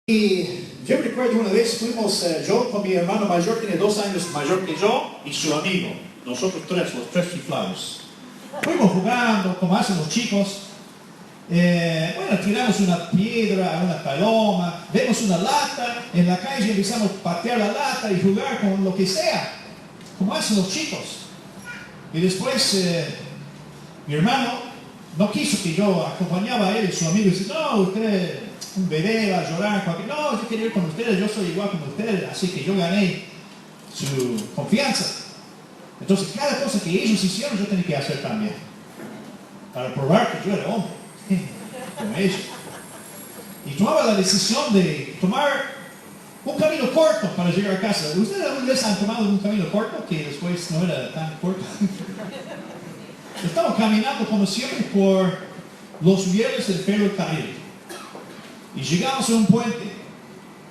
Y yo recuerdo una vez fuimos, yo con mi hermano mayor, tiene 2 años mayor que yo, y su amigo, nosotros tres, los 3 chiflados. Fuimos jugando, como hacen los chicos. Bueno, tiramos una piedra, una paloma, vemos una lata, en la calle empezamos a patear la lata y jugar con lo que sea, como hacen los chicos. Y después mi hermano no quiso que yo acompañaba a él y su amigo, y dice, no, usted un bebé va a llorar, no, yo quiero ir con ustedes, yo soy igual como ustedes, así que yo gané su confianza. Entonces cada cosa que ellos hicieron yo tenía que hacer también, para probar que yo era hombre, como ellos. Y tomaba la decisión de tomar un camino corto para llegar a casa. ¿Ustedes alguna vez han tomado un camino corto que después no era tan corto? Estamos caminando como siempre por los rieles del ferrocarril. Y llegamos a un puente.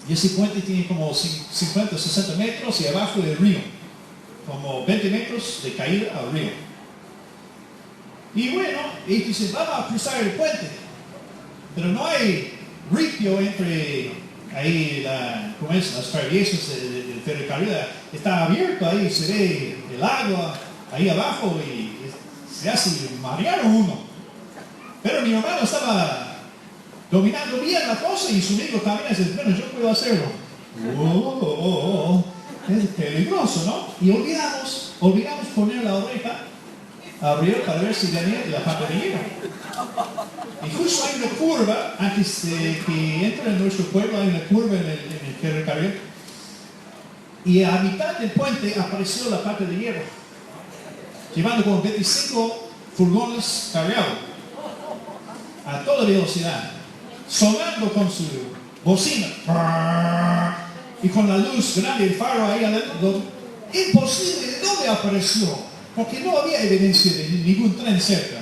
Y ese puente tiene como 50 o 60 metros y abajo del río. Como 20 metros de caída al río. Y bueno, ellos dicen, vamos a cruzar el puente. Pero no hay ripio entre ahí, las traviesas del ferrocarril. Está abierto ahí, se ve el agua ahí abajo y se hace marear uno. Pero mi hermano estaba dominando bien la cosa y su amigo también dice, bueno, yo puedo hacerlo. Es peligroso, ¿no? Y olvidamos poner la oreja al río para ver si venía de la parte de hielo. Y justo hay una curva, antes de que entre en nuestro pueblo, hay una curva en el ferrocarril. Y a mitad del puente apareció la parte de hierro, llevando como 25 furgones cargados a toda velocidad, sonando con su bocina y con la luz grande, el faro ahí adentro. Imposible, ¿de dónde apareció? Porque no había evidencia de ningún tren cerca.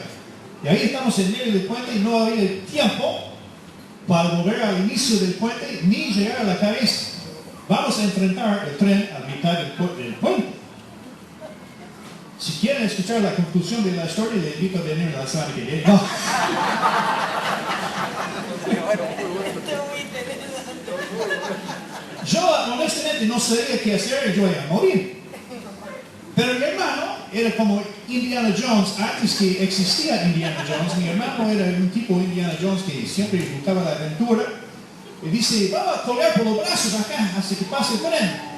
Y ahí estamos en medio del puente y no había tiempo para volver al inicio del puente ni llegar a la cabeza. Vamos a enfrentar el tren a mitad del puente. Si quieren escuchar la conclusión de la historia, les invito a venir la semana que viene. No. Yo honestamente no sabía qué hacer, yo iba a morir. Pero mi hermano era como Indiana Jones, antes que existía Indiana Jones. Mi hermano era un tipo de Indiana Jones que siempre buscaba la aventura. Y dice, vamos a colgar por los brazos acá hasta que pase el tren.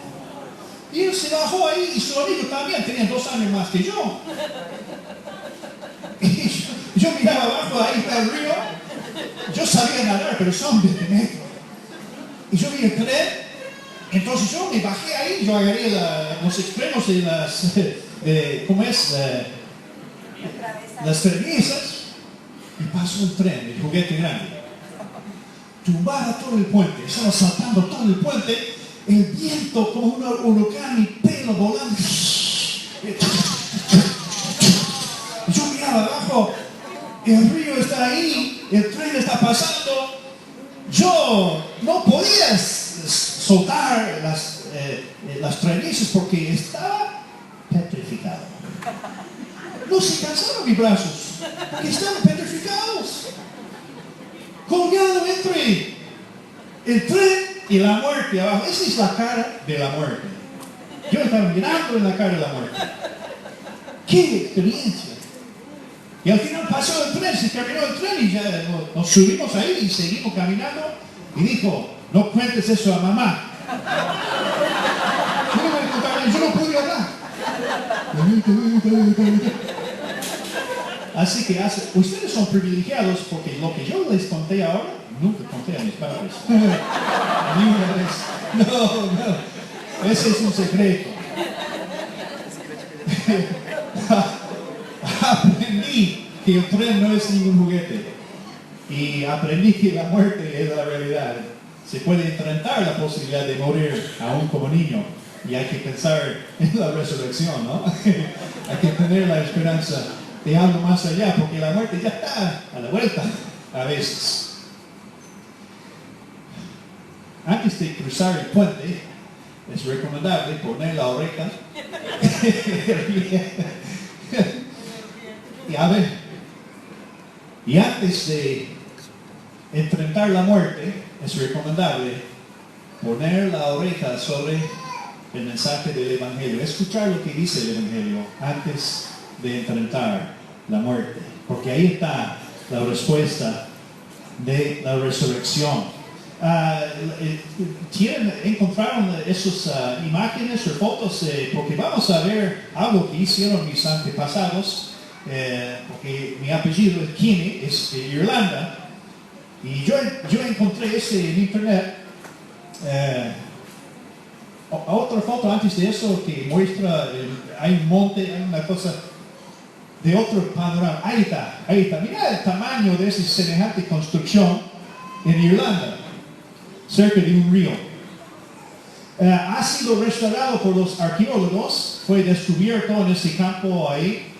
Y él se bajó ahí y su amigo también tenía 2 años más que yo. Y yo miraba abajo, ahí está el río. Yo sabía nadar, pero son 20 metros. Y yo vi el tren. Entonces yo me bajé ahí, yo agarré los extremos de las traviesas y pasó el tren, el juguete grande. Tumbaba todo el puente, estaba saltando todo el puente, el viento como un huracán, mi pelo volando. Yo miraba abajo, el río está ahí, el tren está pasando. Yo no podía soltar las traviesas porque estaba petrificado. No se cansaron mis brazos, que estaban petrificados. Colgado entre el tren y la muerte abajo. Esa es la cara de la muerte. Yo estaba mirando en la cara de la muerte. ¡Qué experiencia! Y al final pasó el tren, se terminó el tren y ya nos subimos ahí y seguimos caminando. Y dijo, no cuentes eso a mamá. Yo no pude hablar. Así que ustedes son privilegiados porque lo que yo les conté ahora, nunca conté a mis padres. Ni una vez. No. Ese es un secreto. Aprendí que el tren no es ningún juguete. Y aprendí que la muerte es la realidad. Se puede enfrentar la posibilidad de morir aún como niño. Y hay que pensar en la resurrección, ¿no? Hay que tener la esperanza de algo más allá, porque la muerte ya está a la vuelta a veces. Antes de cruzar el puente, es recomendable poner la oreja. Y a ver, y antes de enfrentar la muerte, es recomendable poner la oreja sobre el mensaje del Evangelio, escuchar lo que dice el Evangelio antes de enfrentar la muerte, porque ahí está la respuesta de la resurrección. ¿Encontraron esas imágenes o fotos? Porque vamos a ver algo que hicieron mis antepasados, porque mi apellido es Kinney, es de Irlanda, y yo encontré en internet. Otra foto antes de eso que muestra, hay un monte, hay una cosa de otro panorama. Ahí está. Mira el tamaño de esa semejante construcción en Irlanda, cerca de un río. Ha sido restaurado por los arqueólogos, fue descubierto en ese campo ahí.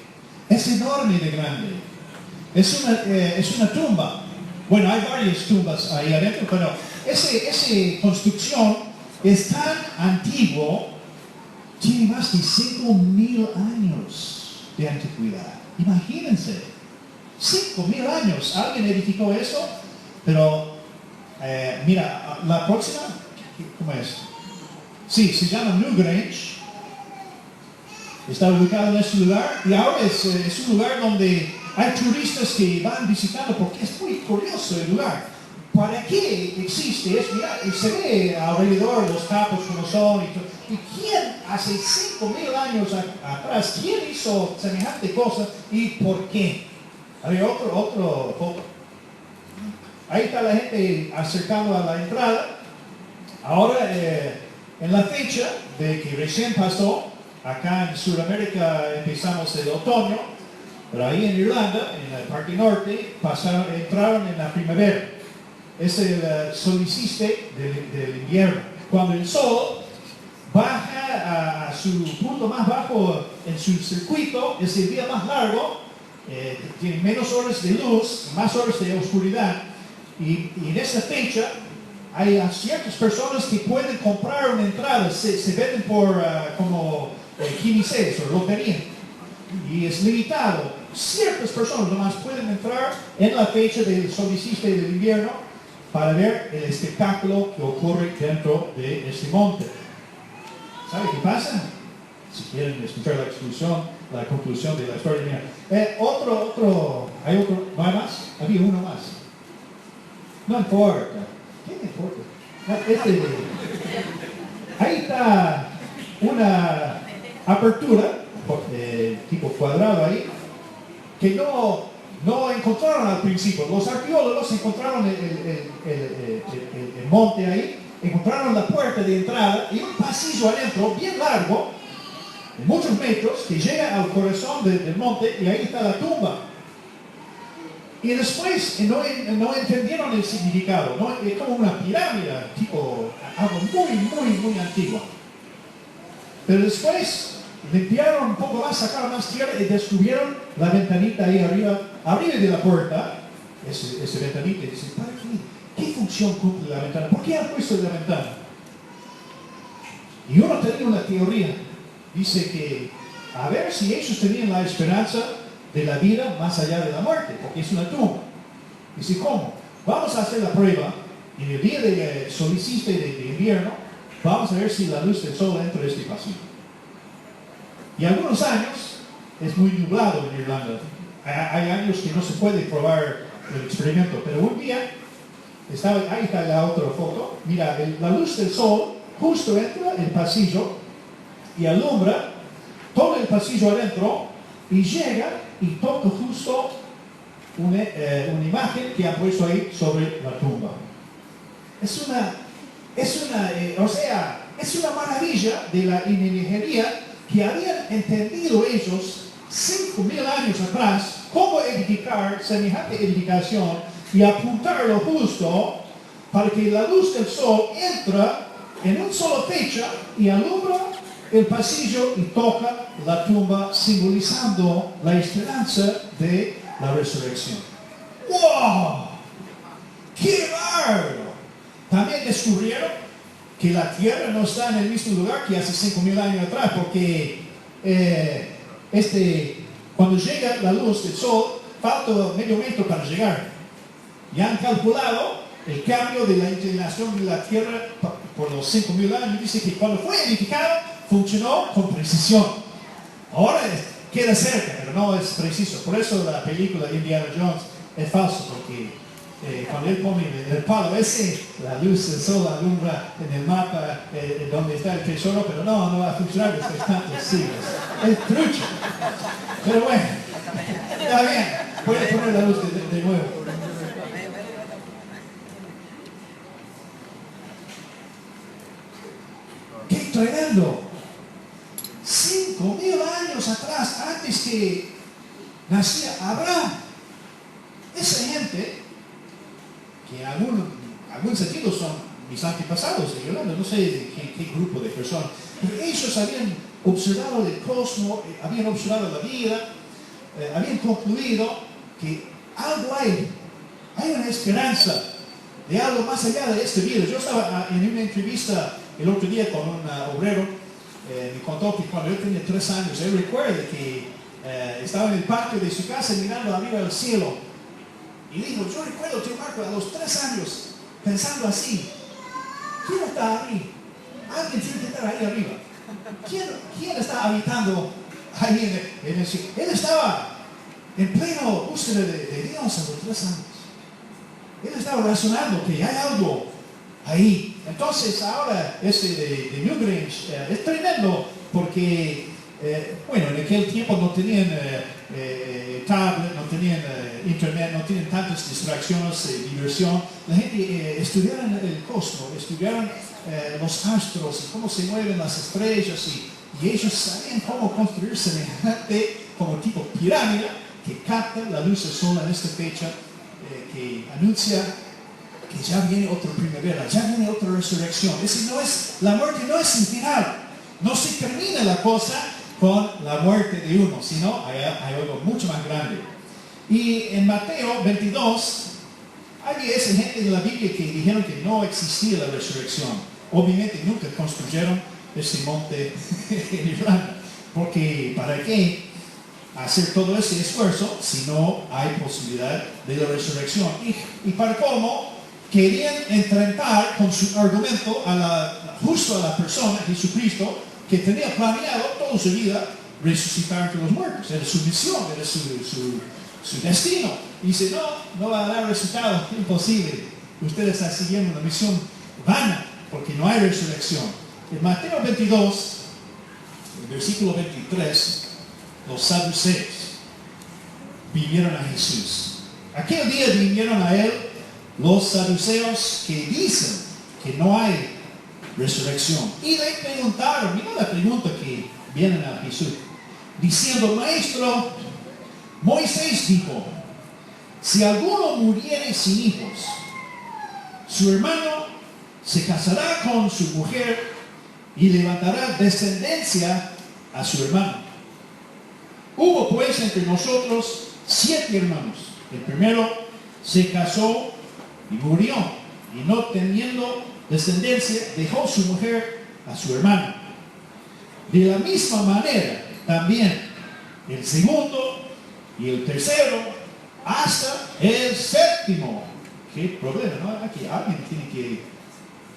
Es enorme de grande. Es una tumba. Bueno, hay varias tumbas ahí adentro, pero esa construcción es tan antiguo, tiene más de 5,000 años de antigüedad. Imagínense, 5,000 años. Alguien edificó eso, pero mira, la próxima, ¿cómo es? Sí, se llama Newgrange. Está ubicado en este lugar y ahora es un lugar donde hay turistas que van visitando porque es muy curioso el lugar. ¿Para qué existe? Mira, y se ve alrededor los campos como son. ¿Y quién hace 5,000 años atrás, quién hizo semejante cosa y por qué? A ver, otro foto. Ahí está la gente acercando a la entrada. Ahora, en la fecha de que recién pasó, acá en Sudamérica empezamos el otoño, pero ahí en Irlanda, en el Parque Norte, entraron en la primavera. Es el solsticio del invierno. Cuando el sol baja a su punto más bajo en su circuito, es el día más largo, tiene menos horas de luz, más horas de oscuridad. Y en esa fecha hay ciertas personas que pueden comprar una entrada, se venden por como quiniceles o lotería. Y es limitado. Ciertas personas nomás pueden entrar en la fecha del solsticio del invierno para ver el espectáculo que ocurre dentro de este monte. ¿Sabe qué pasa? Si quieren escuchar la conclusión de la historia, mira. ¿Hay otro? ¿No hay más? Había uno más. No importa. ¿Qué me importa? Ahí está una apertura, tipo cuadrado ahí, que no encontraron al principio. Los arqueólogos encontraron el monte ahí, encontraron la puerta de entrada y un pasillo adentro bien largo, de muchos metros, que llega al corazón del monte y ahí está la tumba. Y después no entendieron el significado, ¿no? Es como una pirámide, tipo algo muy antiguo. Pero después limpiaron un poco más, sacaron más tierra y descubrieron la ventanita ahí arriba de la puerta, ese ventanita, y dicen, ¿para qué? ¿Qué función cumple la ventana? ¿Por qué han puesto la ventana? Y uno tenía una teoría, dice que a ver si ellos tenían la esperanza de la vida más allá de la muerte, porque es una tumba. Dice, ¿cómo? Vamos a hacer la prueba, en el día de solsticio de invierno, vamos a ver si la luz del sol entra en este pasillo. Y algunos años es muy nublado en Irlanda. Hay años que no se puede probar el experimento, pero un día, ahí está la otra foto, mira, la luz del sol justo entra en el pasillo y alumbra todo el pasillo adentro y llega y toca justo una imagen que han puesto ahí sobre la tumba. Es una maravilla de la ingeniería que habían entendido ellos 5,000 años atrás cómo edificar semejante edificación y apuntarlo justo para que la luz del sol entra en una sola fecha y alumbra el pasillo y toca la tumba, simbolizando la esperanza de la resurrección. ¡Wow! ¡Qué bárbaro! También descubrieron que la tierra no está en el mismo lugar que hace 5,000 años atrás, porque cuando llega la luz del sol, falta medio metro para llegar. Y han calculado el cambio de la inclinación de la Tierra por los 5.000 años, dice que cuando fue edificado funcionó con precisión. Ahora queda cerca, pero no es preciso. Por eso la película de Indiana Jones es falso, porque cuando él pone el palo ese, la luz del sol alumbra en el mapa donde está el tesoro, pero no va a funcionar después de tantos siglos. Es trucho. Pero bueno, está bien, puede poner la luz de nuevo. ¡Qué tremendo! 5.000 años atrás, antes que naciera Abraham, esa gente, que en algún sentido son mis antepasados, no sé de qué grupo de personas, pero ellos habían observado el cosmos, habían observado la vida, habían concluido que algo hay una esperanza de algo más allá de este vida. Yo estaba en una entrevista el otro día con un obrero, me contó que cuando él tenía 3 años, él recuerda que estaba en el patio de su casa mirando arriba al cielo. Y dijo, yo recuerdo, tío Marco, a los 3 años, pensando así, ¿quién está ahí? Alguien tiene que estar ahí arriba. ¿Quién está habitando ahí en el cielo? Él estaba en pleno búsqueda de Dios a los 3 años. Él estaba razonando que hay algo ahí. Entonces ahora ese de Newgrange es tremendo porque, bueno, en aquel tiempo no tenían tablet, no tenían internet, no tenían tantas distracciones, diversión. La gente estudiaron el cosmos, estudiaron los astros y cómo se mueven las estrellas y ellos sabían cómo construir semejante como tipo pirámide que capta la luz del sol en esta fecha, que anuncia que ya viene otra primavera, ya viene otra resurrección. La muerte no es el final, no se termina la cosa con la muerte de uno, sino hay algo mucho más grande. Y en Mateo 22, hay esa gente de la Biblia que dijeron que no existía la resurrección. Obviamente nunca construyeron este monte en Irlanda, porque ¿para qué hacer todo ese esfuerzo si no hay posibilidad de la resurrección? Y para cómo querían enfrentar con su argumento justo a la persona, Jesucristo, que tenía planeado toda su vida resucitar entre los muertos. Era su misión, era su destino. Y dice, no va a dar resultado, imposible. Usted está siguiendo una misión vana, porque no hay resurrección. En Mateo 22, el versículo 23, los saduceos vinieron a Jesús. Aquel día vinieron a él los saduceos que dicen que no hay resurrección. Y le preguntaron, mira la pregunta que vienen a Jesús, diciendo, Maestro, Moisés dijo, si alguno muriere sin hijos, su hermano se casará con su mujer y levantará descendencia a su hermano. Hubo pues entre nosotros 7 hermanos. El primero se casó y murió, y no teniendo descendencia, dejó su mujer a su hermano. De la misma manera, también el segundo y el tercero, hasta el séptimo. Qué problema, ¿no? Aquí alguien tiene que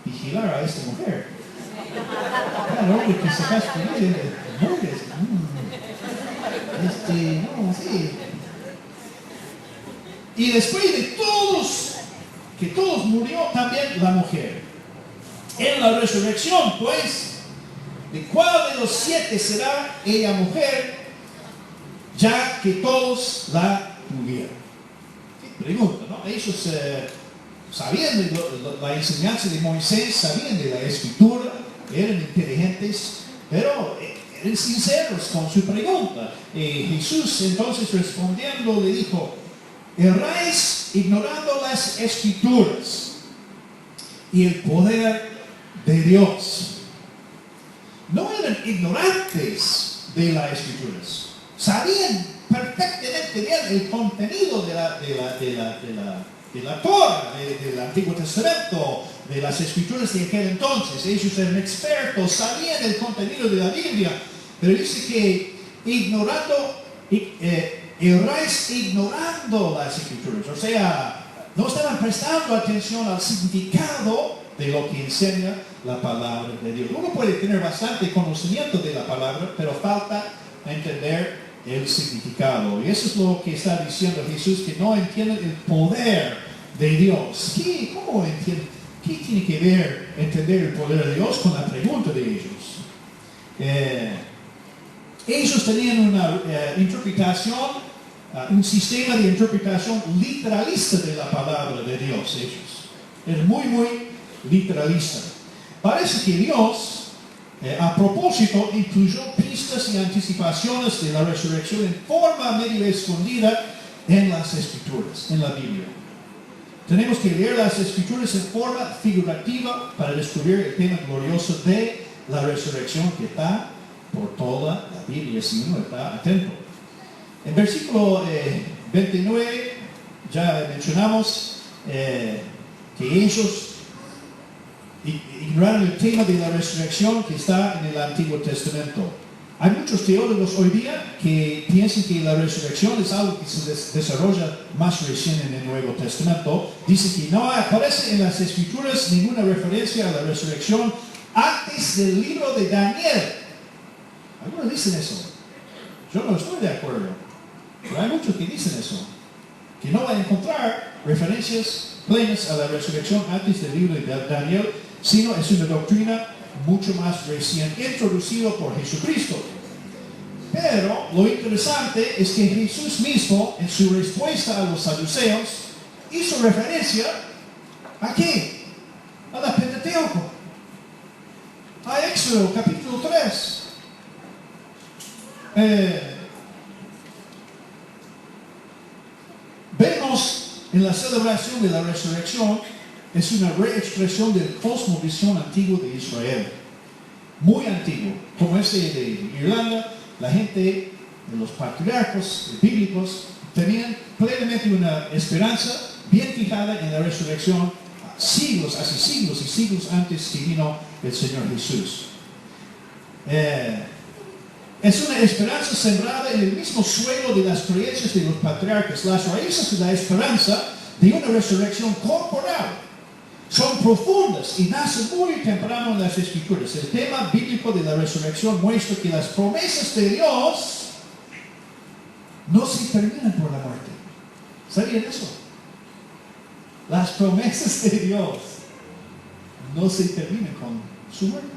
vigilar a esta mujer. Claro, hombre que se casa con ella, mujeres. No, sí. Y después de que todos murió también la mujer. En la resurrección, pues, ¿de cuál de los 7 será ella mujer, ya que todos la tuvieron? Qué pregunta, ¿no? Ellos sabían de la enseñanza de Moisés, sabían de la escritura, eran inteligentes, pero eran sinceros con su pregunta. Jesús entonces respondiendo le dijo, erráis ignorando las escrituras y el poder de Dios. No eran ignorantes de las escrituras, sabían perfectamente bien el contenido de la Torah, del Antiguo Testamento, de las escrituras de aquel entonces. Ellos eran expertos, sabían el contenido de la Biblia, pero dice que erráis ignorando las escrituras, o sea, No estaban prestando atención al significado de lo que enseña la palabra de Dios. Uno puede tener bastante conocimiento de la palabra, pero falta entender el significado. Y eso es lo que está diciendo Jesús, que no entienden el poder de Dios. ¿Cómo entienden? ¿Qué tiene que ver entender el poder de Dios con la pregunta de ellos? Ellos tenían una interpretación, un sistema de interpretación literalista de la palabra de Dios. Ellos es muy literalista. Parece que Dios, a propósito, incluyó pistas y anticipaciones de la resurrección en forma medio escondida en las Escrituras, en la Biblia. Tenemos que leer las Escrituras en forma figurativa para descubrir el tema glorioso de la resurrección que está por toda la Biblia, si uno está atento. En versículo 29 ya mencionamos que ellos ignoraron el tema de la resurrección que está en el Antiguo Testamento. Hay muchos teólogos hoy día que piensan que la resurrección es algo que se desarrolla más recién en el Nuevo Testamento. Dicen que no aparece en las Escrituras ninguna referencia a la resurrección antes del libro de Daniel. Algunos dicen eso. Yo no estoy de acuerdo. Pero hay muchos que dicen eso. Que no van a encontrar referencias plenas a la resurrección antes del libro de Daniel, sino es una doctrina mucho más recién introducida por Jesucristo. Pero lo interesante es que Jesús mismo, en su respuesta a los saduceos, hizo referencia ¿a qué? A la Pentateuco, a Éxodo capítulo 3. Vemos en la celebración de la resurrección es una reexpresión del cosmovisión antiguo de Israel, muy antiguo, como ese de Irlanda. La gente de los patriarcas bíblicos tenían plenamente una esperanza bien fijada en la resurrección hace siglos y siglos antes que vino el Señor Jesús. Es una esperanza sembrada en el mismo suelo de las creencias de los patriarcas. Las raíces de la esperanza de una resurrección corporal son profundas y nacen muy temprano en las Escrituras. El tema bíblico de la resurrección muestra que las promesas de Dios no se terminan por la muerte. ¿Sabían eso? Las promesas de Dios no se terminan con su muerte.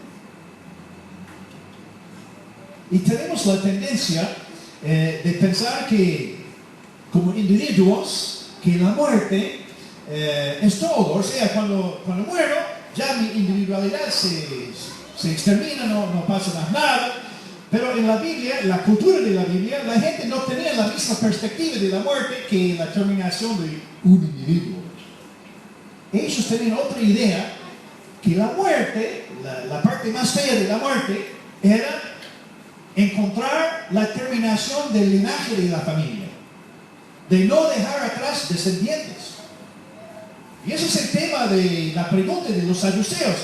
Y tenemos la tendencia de pensar que, como individuos, que la muerte es todo. O sea, cuando muero, ya mi individualidad se extermina, no pasa más nada. Pero en la Biblia, en la cultura de la Biblia, la gente no tenía la misma perspectiva de la muerte que la terminación de un individuo. Ellos tenían otra idea, que la muerte, la parte más fea de la muerte, era encontrar la terminación del linaje de la familia, de no dejar atrás descendientes. Y ese es el tema de la pregunta de los saduceos.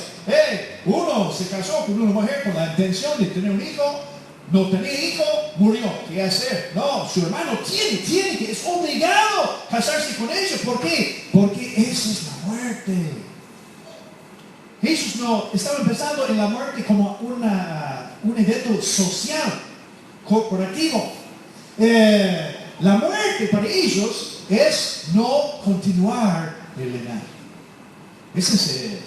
Uno se casó con una mujer con la intención de tener un hijo, no tenía hijo, murió. ¿Qué hacer? No, su hermano tiene que, es obligado a casarse con ella. ¿Por qué? Porque esa es la muerte. Ellos no estaban pensando en la muerte como un evento social, corporativo. La muerte para ellos es no continuar el linaje. Ese es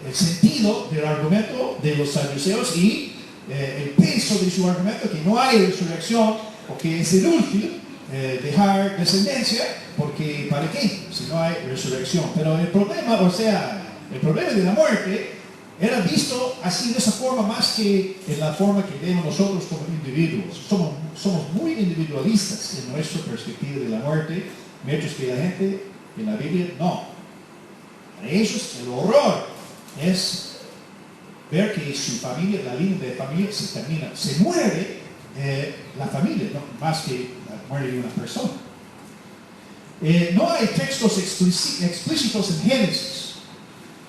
el sentido del argumento de los saduceos y el peso de su argumento, que no hay resurrección o que es inútil dejar descendencia, porque ¿para qué? Si no hay resurrección. Pero el problema, el problema de la muerte era visto así de esa forma más que en la forma que vemos nosotros como individuos. Somos muy individualistas en nuestra perspectiva de la muerte, mientras que la gente en la Biblia no. Para ellos el horror es ver que su familia, la línea de familia se termina, se muere la familia, ¿no? Más que la muerte de una persona. No hay textos explícitos en Génesis,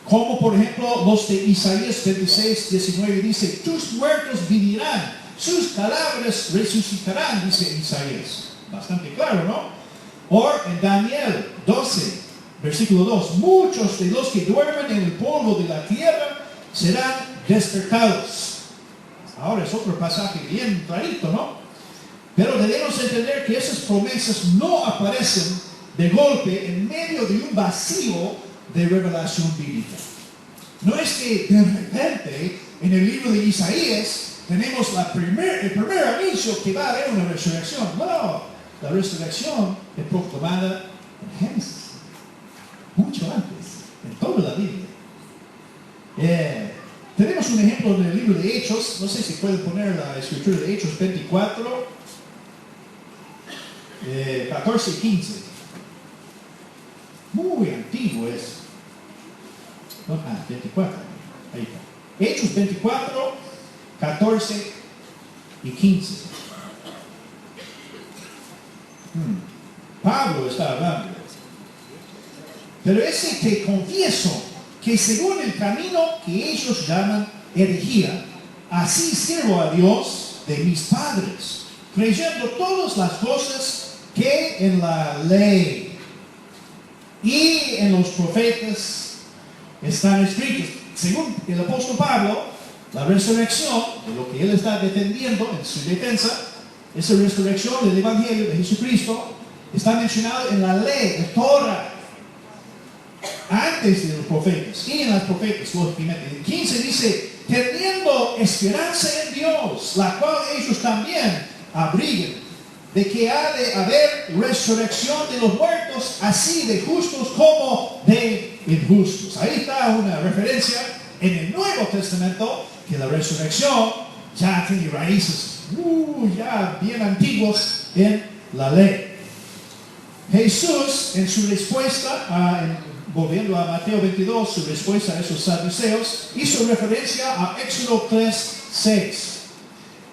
como por ejemplo los de Isaías 26, 19 dice, tus muertos vivirán, sus cadáveres resucitarán, dice Isaías. Bastante claro, ¿no? O en Daniel 12, Versículo 2. Muchos de los que duermen en el polvo de la tierra serán despertados. Ahora es otro pasaje bien clarito, ¿no? Pero debemos entender que esas promesas no aparecen de golpe en medio de un vacío de revelación bíblica. No es que de repente en el libro de Isaías tenemos el primer anuncio que va a haber una resurrección. No, la resurrección es proclamada en Génesis, mucho antes, en toda la Biblia. Tenemos un ejemplo en el libro de Hechos. No sé si pueden poner la escritura de Hechos 24, 14 y 15. Muy antiguo es. 24. Ahí está. Hechos 24, 14 y 15. Pablo está hablando. Pero ese te confieso que según el camino que ellos llaman herejía, así sirvo a Dios de mis padres, creyendo todas las cosas que en la ley y en los profetas están escritos. Según el apóstol Pablo, la resurrección, de lo que él está defendiendo en su defensa, esa resurrección del Evangelio de Jesucristo, está mencionada en la ley, en Torah, antes de los profetas, y en los profetas, lógicamente. En 15 dice, teniendo esperanza en Dios, la cual ellos también abrigan, de que ha de haber resurrección de los muertos, así de justos como de injustos. Ahí está una referencia en el Nuevo Testamento, que la resurrección ya tiene raíces ya bien antiguos en la ley. Jesús, en su respuesta, volviendo a Mateo 22, su respuesta a esos saduceos, hizo referencia a Éxodo 3:6.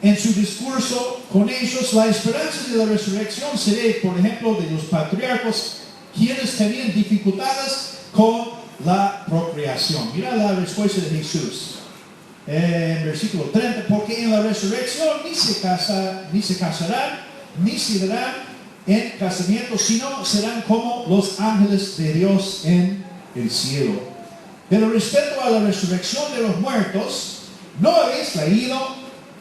En su discurso con ellos, la esperanza de la resurrección se ve, por ejemplo, de los patriarcas, quienes tenían dificultades con la procreación. Mira la respuesta de Jesús. En versículo 30, porque en la resurrección ni se casarán, ni se darán en casamiento, sino serán como los ángeles de Dios en el cielo. Pero respecto a la resurrección de los muertos, ¿no habéis leído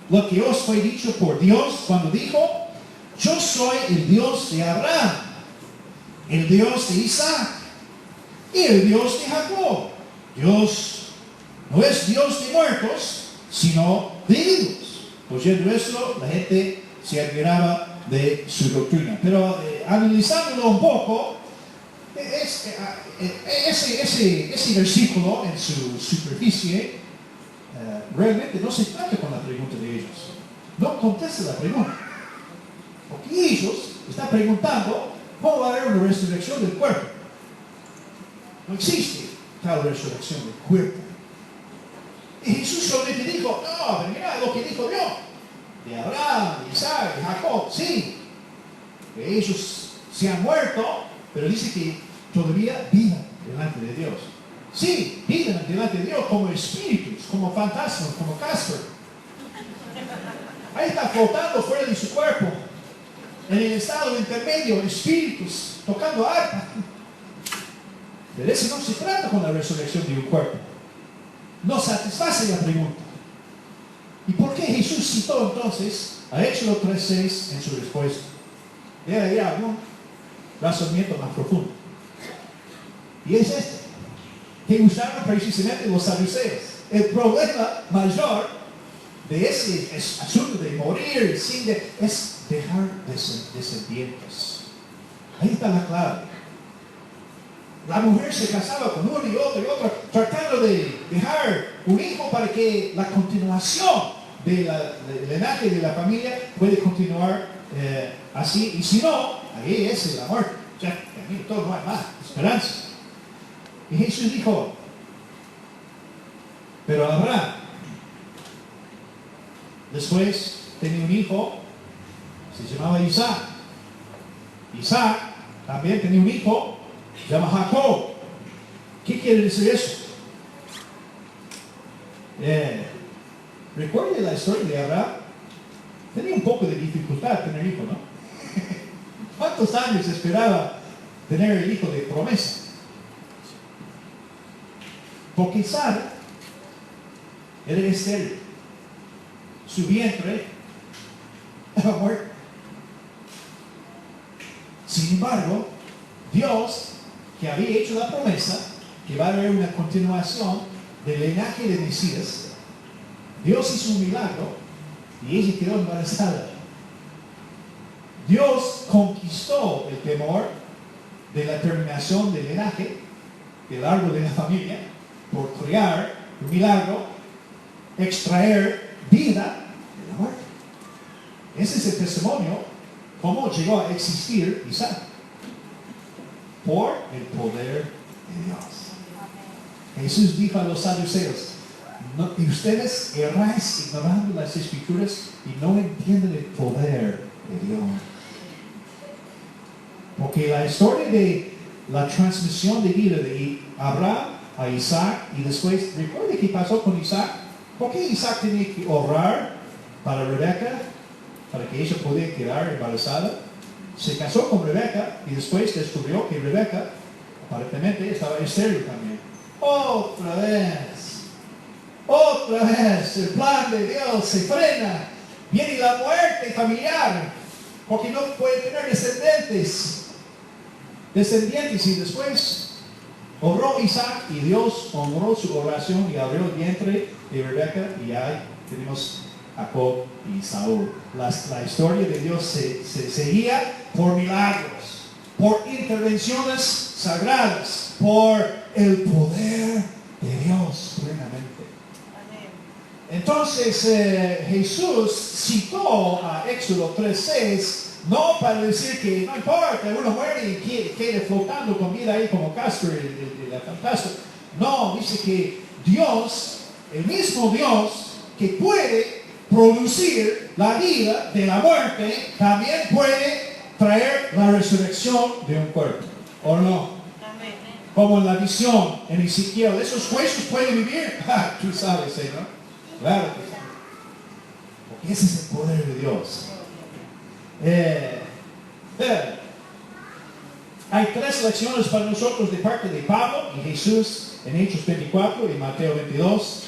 lo que os fue dicho por Dios cuando dijo, yo soy el Dios de Abraham, el Dios de Isaac y el Dios de Jacob? Dios no es Dios de muertos, sino de vivos. Oyendo esto, la gente se admiraba de su doctrina. Pero analizándolo un poco, ese versículo en su superficie realmente no se trata con la pregunta de ellos. No contesta la pregunta. Porque ellos están preguntando cómo va a haber una resurrección del cuerpo. No existe tal resurrección del cuerpo. Y Jesús solamente dijo, no, mira lo que dijo Dios. De Abraham, de Isaac, de Jacob, sí. Que ellos se han muerto, pero dice que todavía viven delante de Dios. Sí, viven delante de Dios como espíritus, como fantasmas, como Casper. Ahí está flotando fuera de su cuerpo, en el estado intermedio, espíritus, tocando arpa. Pero eso no se trata con la resurrección de un cuerpo. No satisface la pregunta. ¿Y por qué Jesús citó entonces a Éxodo 3:6 en su respuesta? Era ya un razonamiento más profundo. Y es este, que usaron precisamente los saduceos. El problema mayor de ese asunto de morir es dejar descendientes. Ahí está la clave. La mujer se casaba con uno y otro, tratando de dejar un hijo para que la continuación del linaje de la familia puede continuar así. Y si no, ahí es la muerte. Ya, todo no hay más esperanza. Y Jesús dijo, pero Abraham después tenía un hijo, se llamaba Isaac. Isaac también tenía un hijo, se llama Jacob. ¿Qué quiere decir eso? Recuerde la historia de Abraham. Tenía un poco de dificultad tener hijo, ¿no? ¿Cuántos años esperaba tener el hijo de promesa? Porque Sara era estéril. Su vientre estaba muerto. Sin embargo, Dios, que había hecho la promesa que va a haber una continuación del linaje de Mesías, Dios hizo un milagro y ella quedó embarazada. Dios conquistó el temor de la terminación del linaje, del árbol de la familia, por crear un milagro, extraer vida de la muerte. Ese es el testimonio, cómo llegó a existir Isaac, por el poder de Dios. Jesús dijo a los saduceos, y ustedes erráis ignorando las escrituras y no entienden el poder de Dios. Porque la historia de la transmisión de vida de Abraham a Isaac y después, recuerde qué pasó con Isaac. ¿Por qué Isaac tenía que orar para Rebeca, para que ella pudiera quedar embarazada? Se casó con Rebeca y después descubrió que Rebeca aparentemente estaba estéril también. Otra vez, el plan de Dios se frena. Viene la muerte familiar, porque no puede tener descendientes. Y después oró Isaac y Dios honró su oración y abrió el vientre de Rebeca y ahí tenemos a Jacob y Saúl. La historia de Dios se seguía por milagros, por intervenciones sagradas, por el poder de Dios plenamente. Entonces Jesús citó a Éxodo 3:6 no para decir que no importa, uno muere y quede flotando con vida ahí como Casper, el fantasma. No, dice que Dios, el mismo Dios que puede producir la vida de la muerte, también puede traer la resurrección de un cuerpo, ¿o no? Amén. Como en la visión en Ezequiel, ¿esos huesos pueden vivir? Tú sabes, ¿no? Claro que sí. Porque ese es el poder de Dios. Hay 3 lecciones para nosotros de parte de Pablo y Jesús en Hechos 24 y Mateo 22.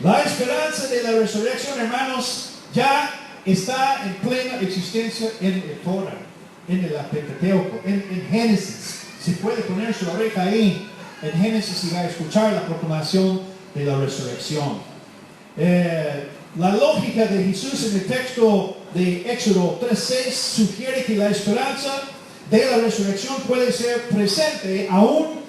La esperanza de la resurrección, hermanos, ya está en plena existencia en el Torah, en el Pentateuco, en Génesis. Se puede poner su oreja ahí en Génesis y va a escuchar la proclamación de la resurrección. La lógica de Jesús en el texto de Éxodo 3:6 sugiere que la esperanza de la resurrección puede ser presente aún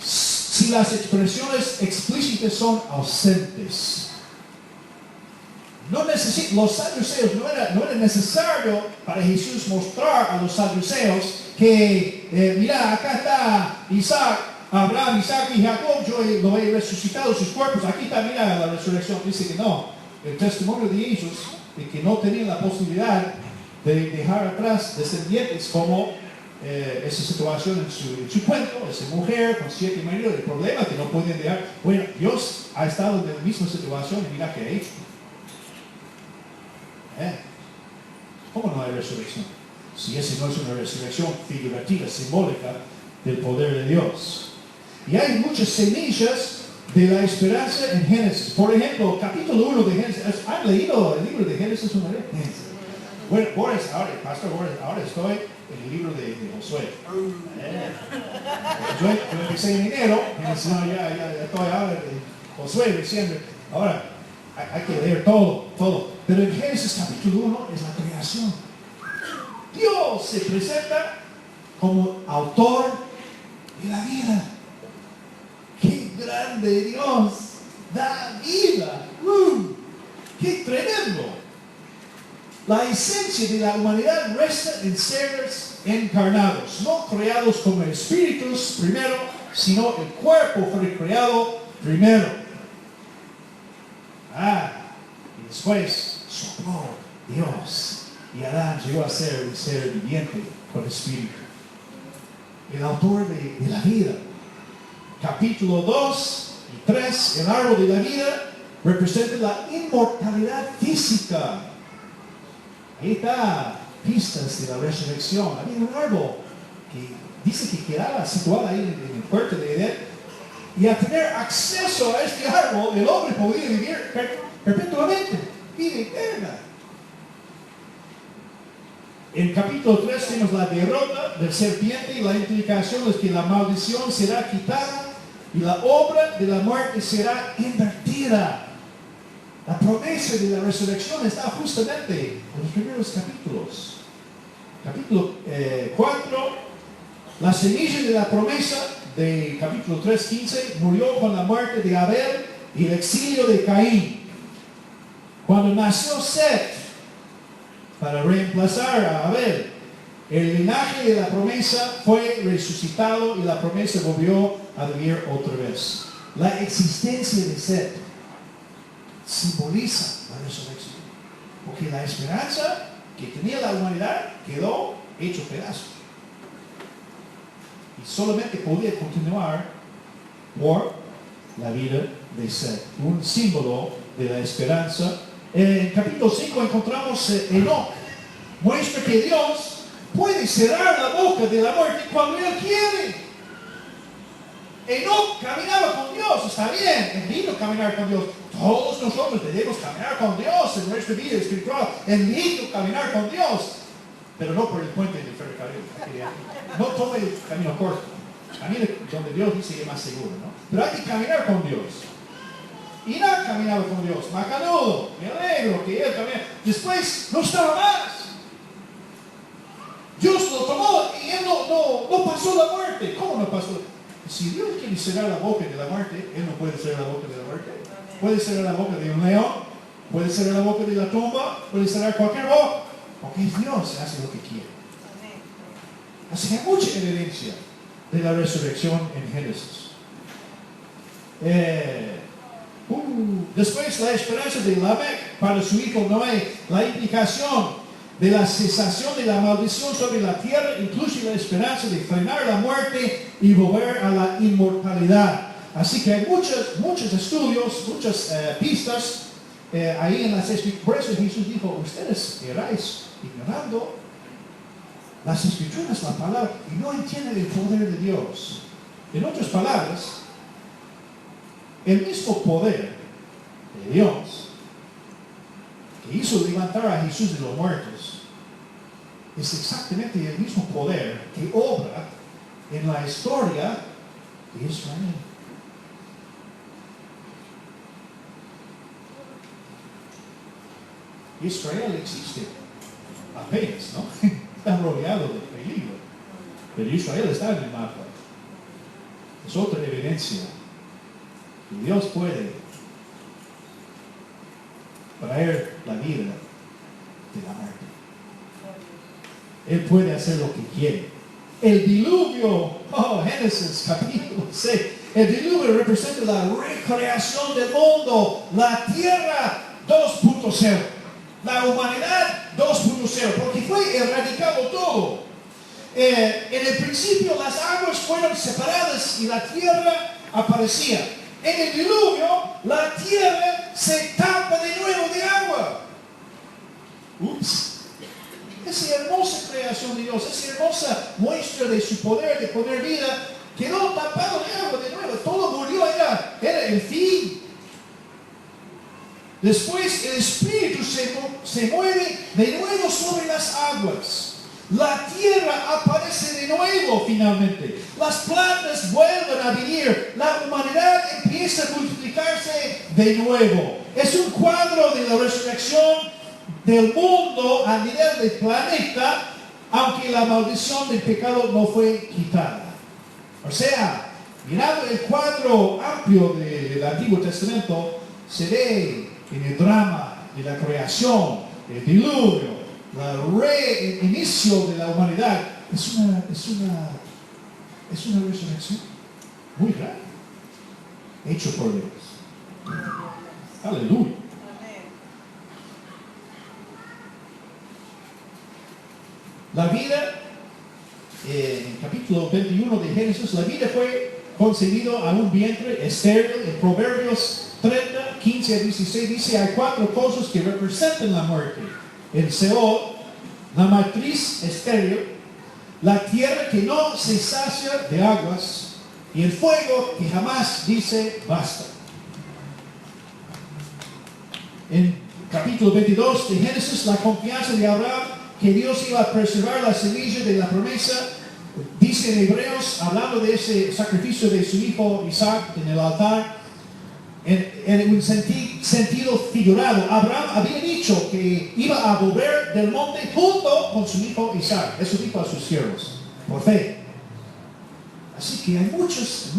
si las expresiones explícitas son ausentes. Los saduceos no era necesario para Jesús mostrar a los saduceos que mira, acá está Isaac, Abraham, Isaac y Jacob, yo lo he resucitado sus cuerpos, aquí está, mira la resurrección. Dice que no. El testimonio de ellos, de que no tenían la posibilidad de dejar atrás descendientes como esa situación en su cuento, esa mujer con 7 maridos, el problema que no podían dejar. Bueno, Dios ha estado en la misma situación y mira qué ha hecho. ¿Cómo no hay resurrección? Si esa no es una resurrección figurativa, simbólica del poder de Dios. Y hay muchas semillas de la esperanza en Génesis. Por ejemplo, capítulo 1 de Génesis. ¿Han leído el libro de Génesis una vez? Bueno, Pastor Boris, ahora estoy en el libro de Josué. Yo empecé en enero, ya estoy ahora en Josué, diciembre. Ahora, hay que leer todo. Pero en Génesis capítulo 1 es la creación. Dios se presenta como autor de la vida. ¡Qué grande Dios! ¡Da vida! ¡Qué tremendo! La esencia de la humanidad resta en seres encarnados, no creados como espíritus primero, sino el cuerpo fue creado primero. Y después sopló Dios y Adán llegó a ser un ser viviente con espíritu. El autor de la vida. Capítulo 2 y 3, el árbol de la vida representa la inmortalidad física. Ahí está, pistas de la resurrección. Había un árbol que dice que quedaba situado ahí en el puerto de Edén y a tener acceso a este árbol, el hombre podía vivir perpetuamente, vida eterna. En capítulo 3 tenemos la derrota del serpiente y la implicación es que la maldición será quitada y la obra de la muerte será invertida. La promesa de la resurrección está justamente en los primeros capítulos. Capítulo 4, la semilla de la promesa de capítulo 3:15 murió con la muerte de Abel y el exilio de Caín. Cuando nació Set para reemplazar a Abel, el linaje de la promesa fue resucitado y la promesa volvió a vivir otra vez. La existencia de Set simboliza la resurrección, porque la esperanza que tenía la humanidad quedó hecho pedazos. Y solamente podía continuar por la vida de Set, un símbolo de la esperanza. En capítulo 5 encontramos Enoc. Muestra que Dios puede cerrar la boca de la muerte cuando Él quiere. Enoc caminaba con Dios, está bien, es lindo caminar con Dios. Todos nosotros debemos caminar con Dios en nuestra vida espiritual. Es lindo caminar con Dios, pero no por el puente del ferrocarril. No tome el camino corto. Camine donde Dios dice que es más seguro, ¿no? Pero hay que caminar con Dios. Enoc caminaba con Dios, Macanudo, me alegro que él caminaba. Después no estaba más. Dios lo tomó y él no pasó la muerte. ¿Cómo no pasó? Si Dios quiere cerrar la boca de la muerte, Él no puede cerrar la boca de la muerte. Puede cerrar la boca de un león, puede cerrar la boca de la tumba, puede cerrar cualquier boca. Porque es Dios, hace lo que quiere. Así que hay mucha evidencia de la resurrección en Génesis. Después la esperanza de Lamec para su hijo Noé, la implicación de la cesación de la maldición sobre la tierra, incluye la esperanza de frenar la muerte y volver a la inmortalidad. Así que hay muchos estudios, muchas pistas ahí en las escrituras. Por eso Jesús dijo, ustedes erais ignorando las escrituras, la palabra, y no entienden el poder de Dios. En otras palabras, el mismo poder de Dios que hizo levantar a Jesús de los muertos es exactamente el mismo poder que obra en la historia de Israel. Israel existe apenas, ¿no? Está rodeado de peligro, pero Israel está en el mapa. Es otra evidencia que Dios puede traer la vida de la muerte. Él puede hacer lo que quiere. El diluvio, Génesis capítulo 6, el diluvio representa la recreación del mundo, la tierra 2.0, la humanidad 2.0, porque fue erradicado todo. En el principio las aguas fueron separadas y la tierra aparecía. En el diluvio la tierra se tapa de nuevo de agua. Ups. Esa hermosa creación de Dios, esa hermosa muestra de su poder de poner vida, quedó tapado de agua de nuevo. Todo murió, era el fin. Después el Espíritu se mueve de nuevo sobre las aguas. La tierra aparece de nuevo finalmente. Las plantas vuelven a vivir. La humanidad empieza a multiplicarse de nuevo. Es un cuadro de la resurrección del mundo a nivel del planeta, aunque la maldición del pecado no fue quitada. O sea, mirando el cuadro amplio del Antiguo Testamento, se ve en el drama de la creación, el diluvio, el inicio de la humanidad. Es una resurrección muy grande, hecho por Dios. Aleluya. La vida, en capítulo 21 de Génesis, la vida fue concebida a un vientre estéril. En Proverbios 30, 15 a 16 dice, hay 4 cosas que representan la muerte. El Seol, la matriz estéril, la tierra que no se sacia de aguas, Y el fuego que jamás dice basta. En capítulo 22 de Génesis, la confianza de Abraham que Dios iba a preservar la semilla de la promesa, dice en Hebreos, hablando de ese sacrificio de su hijo Isaac en el altar, en un sentido figurado. Abraham había dicho que iba a volver del monte junto con su hijo Isaac. Eso dijo a sus siervos, por fe. Así que hay muchos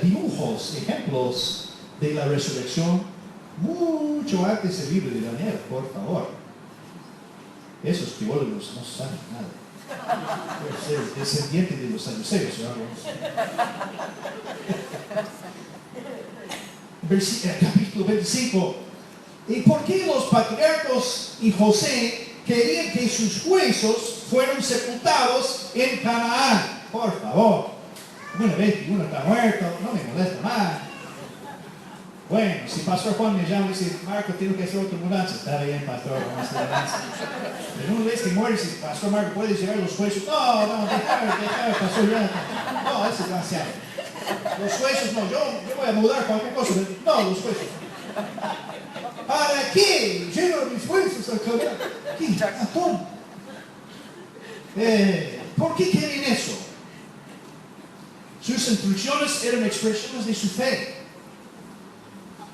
dibujos, ejemplos de la resurrección, mucho antes del libro de Daniel, por favor. Esos teólogos no saben nada. Puede ser descendiente de los saduceos, capítulo 25. ¿Y por qué los patriarcas y José querían que sus huesos fueran sepultados en Canaán? Por favor. Una vez que uno está muerto, no me molesta más. Bueno, si Pastor Juan me llama y dice, Marco, tengo que hacer otra mudanza. Está bien, Pastor, vamos a hacer mudanza. Pero una vez que muere, si Pastor Marco puede llevar los huesos. No, déjame, Pastor Jonathan. No, es desgraciado. Los huesos no, yo voy a mudar cualquier cosa. No, los huesos. ¿Para qué? Llevo mis huesos a cambiar. ¿Qué? Atón. ¿Por qué quieren eso? Sus instrucciones eran expresiones de su fe.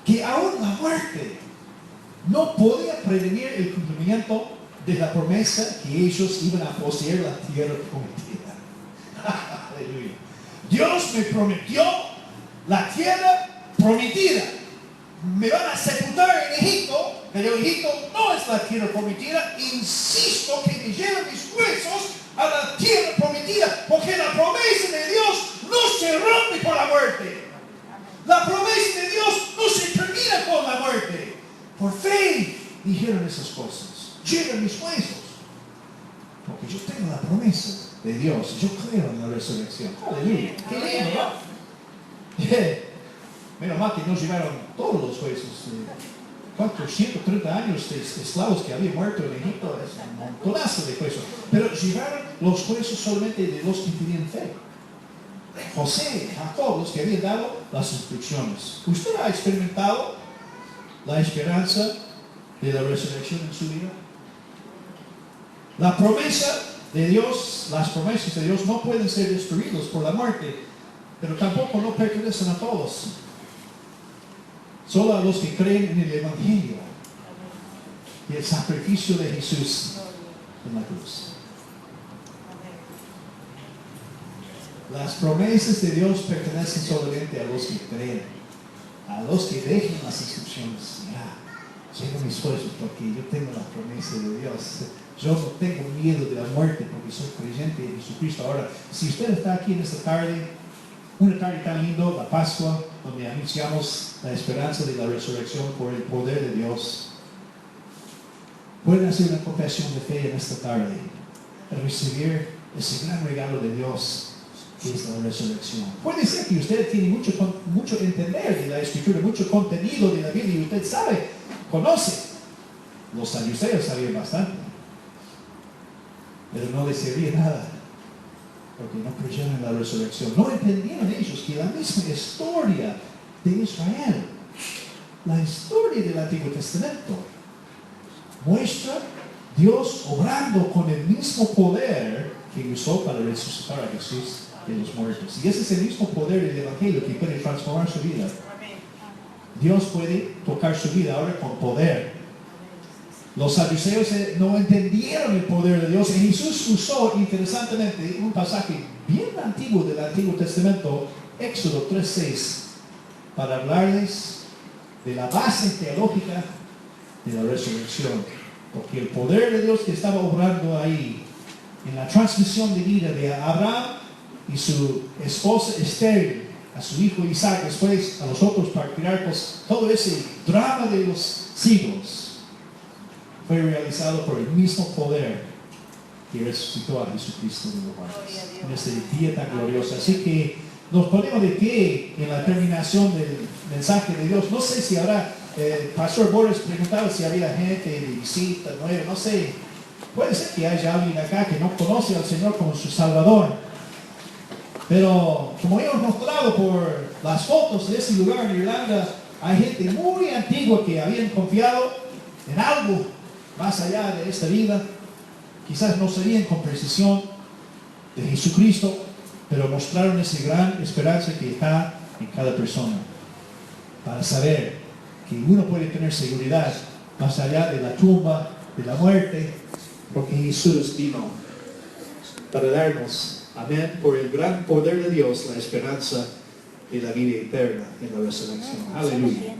Que aún la muerte no podía prevenir el cumplimiento de la promesa que ellos iban a poseer la tierra prometida. Aleluya. Dios me prometió la tierra prometida. Me van a sepultar en Egipto, pero Egipto no es la tierra prometida. Insisto que me lleven mis huesos a la tierra prometida, porque la promesa de Dios no se rompe por la muerte. La promesa de Dios no se termina con la muerte. Por fe dijeron esas cosas. Lleven mis huesos, porque yo tengo la promesa de Dios. Yo creo en la resurrección. Aleluya. Qué lindo, ¿no? Menos mal que no llevaron todos los huesos. ¿Cuántos? 130 años de esclavos que habían muerto en Egipto. Es un montonazo de huesos. Pero llevaron los huesos solamente de los que tenían fe. José, Jacob, los que habían dado las instrucciones. ¿Usted ha experimentado la esperanza de la resurrección en su vida? La promesa de Dios, las promesas de Dios no pueden ser destruidas por la muerte, pero tampoco no pertenecen a todos. Solo a los que creen en el Evangelio y el sacrificio de Jesús en la cruz. Las promesas de Dios pertenecen solamente a los que creen, a los que dejen las instrucciones. Ya, llevo mis huesos porque yo tengo la promesa de Dios. Yo no tengo miedo de la muerte porque soy creyente en Jesucristo. Ahora, si usted está aquí en esta tarde, una tarde tan linda, la Pascua, donde anunciamos la esperanza de la resurrección por el poder de Dios, pueden hacer una confesión de fe en esta tarde, recibir ese gran regalo de Dios, que es la resurrección. Puede ser que usted tiene mucho entender de la Escritura, mucho contenido de la Biblia, y usted sabe, conoce. Los saduceos sabían bastante, pero no les servía nada, porque no creyeron en la resurrección. No entendieron ellos que la misma historia de Israel, la historia del Antiguo Testamento, muestra Dios obrando con el mismo poder que usó para resucitar a Jesús de los muertos. Y ese es el mismo poder del Evangelio que puede transformar su vida. Dios puede tocar su vida ahora con poder. Los saduceos no entendieron el poder de Dios, y Jesús usó interesantemente un pasaje bien antiguo del Antiguo Testamento, Éxodo 3:6, para hablarles de la base teológica de la resurrección, porque el poder de Dios que estaba obrando ahí en la transmisión de vida de Abraham y su esposa Esther a su hijo Isaac, después a los otros patriarcas, todo ese drama de los siglos fue realizado por el mismo poder que resucitó a Jesucristo de los muertos en este día tan glorioso. Así que nos ponemos de pie en la terminación del mensaje de Dios. No sé si habrá, Pastor Boris preguntaba si había gente de visita nueva, no sé. Puede ser que haya alguien acá que no conoce al Señor como su Salvador. Pero como hemos mostrado por las fotos de ese lugar en Irlanda, hay gente muy antigua que habían confiado en algo más allá de esta vida. Quizás no sabían con precisión de Jesucristo, pero mostraron esa gran esperanza que está en cada persona, para saber que uno puede tener seguridad más allá de la tumba, de la muerte, porque Jesús vino para darnos, amén, por el gran poder de Dios, la esperanza de la vida eterna en la resurrección. Aleluya.